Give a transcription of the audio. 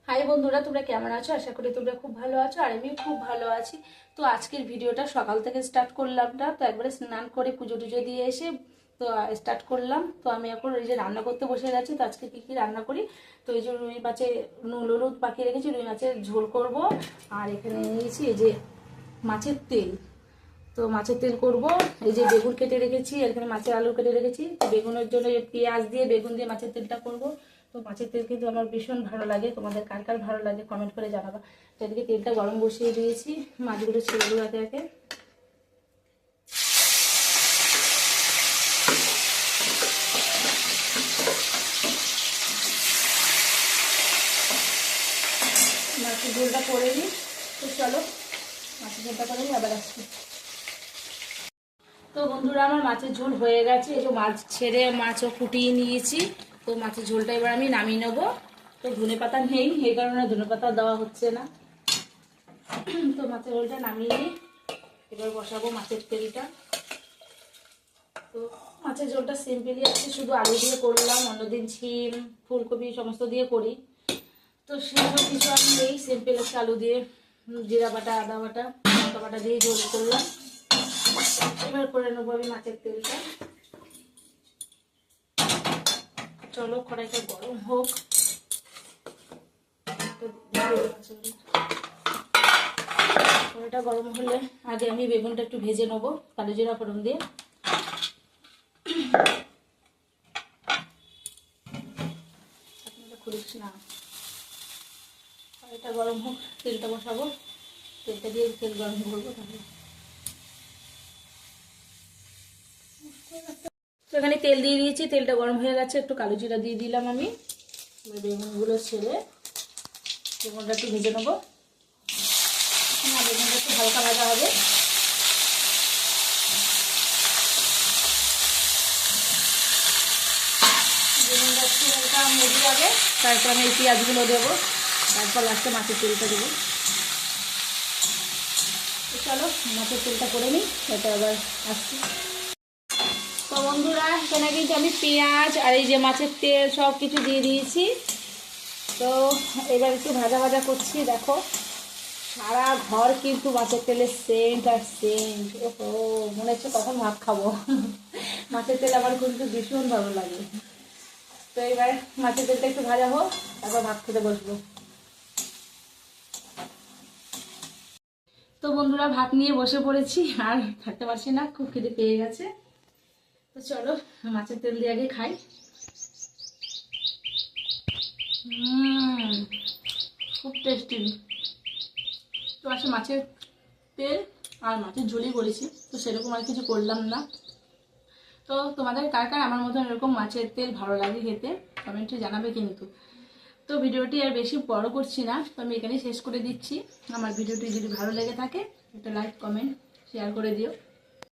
High বন্ধুরা, তোমরা কেমন আছো? আশা করি তোমরা খুব ভালো আছো আর আমিও খুব ভালো আছি। তো আজকের ভিডিওটা সকাল থেকে স্টার্ট করলাম না, তো একবারে স্নান করে পুজো টুজো দিয়ে এসে তো স্টার্ট করলাম। তো আমি এখন এই যে রান্না করতে বসে গেছি। তো আজকে কি রান্না করি, তো এই যে রুই মাছের হলুদ পাকিয়ে রেখেছি, রুই মাছের ঝোল করব। আর এখানে নিয়েছি এই যে মাছের তেল, তো মাছের তেল করব। এই যে বেগুন কেটে রেখেছি, এখানে মাছের আলু কেটে রেখেছি। তো বেগুনের জন্য পেঁয়াজ দিয়ে বেগুন দিয়ে মাছের তেলটা করব। তো মাছের তেল কিন্তু আমার ভীষণ ভালো লাগে, তোমাদের কার কার ভালো লাগে কমেন্ট করে জানাবা। তো এদিকে তেলটা গরম বসিয়ে দিয়েছি, মাছগুলো ছেড়ে দেবো একে একে। মাছের ঝোলটা করে নিই। তো চলো মাছের ঝোলটা করে নিই, আবার আসছি। তো বন্ধুরা, আমার মাছের ঝোল হয়ে গেছে। এই যে মাছ ছেড়ে মাছও ফুটিয়ে নিয়েছি। তো মাছের ঝোলটা এবার আমি নামিয়ে নেবো। তো ধনে পাতা নেই, এই কারণে ধনে পাতা দেওয়া হচ্ছে না। তো মাছের ঝোলটা নামিয়ে নিই, এবার বসাবো মাছের তেলটা। তো মাছের ঝোলটা সিম্পলি আছে, শুধু আলু দিয়ে করলাম, অন্যদিন ছিম ফুলকপি সমস্ত দিয়ে করি। তো সেরকম কিছু আমি নেই, সিম্পল আছে আলু দিয়ে জিরা বাটা আদা বাটা লঙ্কা বাটা দিয়ে ঝোল করলাম। এবার করে নেবো আমি মাছের তেলটা। চলো কড়াইটা গরম হোক। কড়াইটা গরম হলে আগে আমি বেগুনটা একটু ভেজে নেবো কালো জিরা ফোড়ন দিয়ে। খুলিস না, কড়াইটা গরম হোক, তেলটা বসাবো। তেলটা দিয়ে তেল গরম করবো তাহলে। তো এখানে তেল দিয়ে দিয়েছি, তেলটা গরম হয়ে গেছে, একটু কালো জিরা দিয়ে দিলাম আমি। বেগুনগুলো ছেড়ে বেগুনটা একটু ভেজে নেবো। বেগুনটা একটু হালকা ভাজা হবে। বেগুনটা একটু হালকা মজে যাবে, তারপর আমি এই পেঁয়াজগুলো দেবো, তারপর লাস্টে মাছের তেলটা দেবো। চলো মাছের তেলটা করে নিই, সেটা আবার আসছি। তো বন্ধুরা, এখানে কিন্তু আমি পেঁয়াজ আর এই যে মাছের তেল সব কিছু দিয়ে দিয়েছি। তো এবার একটু ভাজা ভাজা করছি। দেখো সারা ঘর কিন্তু মাছের তেলের সেন্ট আর সেন্ট। ও মনে হচ্ছে কখন ভাত খাবো। মাছের তেল আমার কিন্তু ভীষণ ভালো লাগে। তো এবার মাছের তেলটা একটু ভাজা হোক, তারপর ভাত খেতে বসবো। তো বন্ধুরা, ভাত নিয়ে বসে পড়েছি, আর থাকতে পারছি না, খুব খিদে পেয়ে গেছে। তো চলো মাছের তেল দিয়ে আগে খাই। খুব টেস্টি। তো আসলে মাছের তেল আর মাছের ঝোলই করেছি, তো সেরকম আর কিছু করলাম না। তো তোমাদের কার কার আমার মতন এরকম মাছের তেল ভালো লাগে খেতে কমেন্টে জানাবে কিন্তু। তো ভিডিওটি আর বেশি বড় করছি না, তো আমি এখানেই শেষ করে দিচ্ছি। আমার ভিডিওটি যদি ভালো লেগে থাকে একটা লাইক কমেন্ট শেয়ার করে দিও।